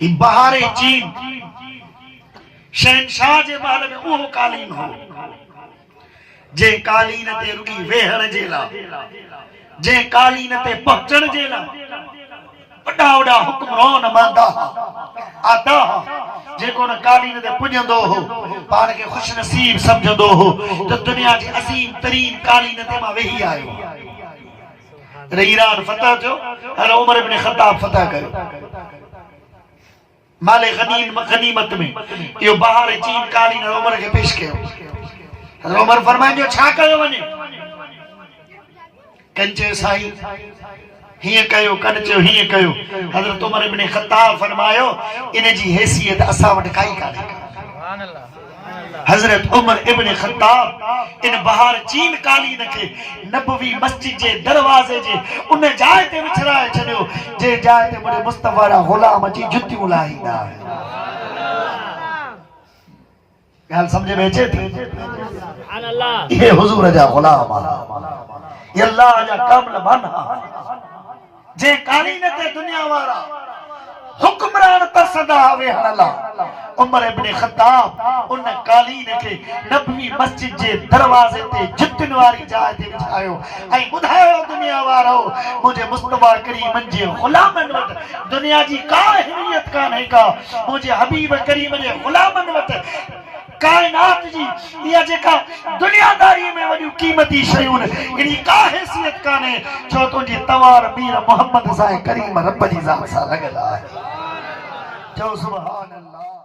बहारे चीन शहनशाह जे महल में उहो कालीन हो जे कालीन ते रुगी वेहण जे लाइ जे कालीन ते पहुचण जे लाइ वॾा वॾा हुक्मरान मंदा आता जेको न कालीन ते पुॼंदो हो पाण खे खुश नसीब समझंदो हो त दुनिया जी असीम तरीन कालीन ते मां वेही आयो ईरान फतह थियो हर उमर इब्न ख़त्ताब फतह कयो माले गनीमत में यो बहार चीन कालीन उमर के पेश कयो उमर फरमाए जो छा कयो वने कंचे साईं हिय कयो कंचो हिय कयो हजरत उमर इब्न ख़त्ताब फरमायो इन जी हैसियत असा वट काई काने सुभान अल्लाह हजरत उमर इब्न ख़त्ताब इन बहार चीन कालीन के नबवी मस्जिद जे दरवाजे जे उन जाय ते विछराए छडियो जे जाय ते मुरे मुस्तफा रा गुलाम अची जुतियूं लाहींदा गाल समझ में अचे थी सुभान अल्लाह ये हुजूर जा गुलाम ये अल्लाह जा कामिल बना जे कालीन ते दुनिया वारा हुक्मरान तसदा वेहण ला उमर इब्न ख़त्ताब उन कालीन के नबवी मस्जिद जे दरवाजे ते जुतिन वारी जाय ते विछायो ऐं बुधायो दुनिया वारो मुझे मुस्तफा करीम जे गुलामन वट दुनिया जी का अहमियत कान्हे का मुझे हबीब करीम जे गुलामन वट कायनात जी या जेका दुनियादारी में वडी कीमती शयून इनी का हैसियत काने छो तुझी तवार मीर मोहम्मद साईं करीम रब जी ज़ात सां लॻल आहे जो सुभान अल्लाह।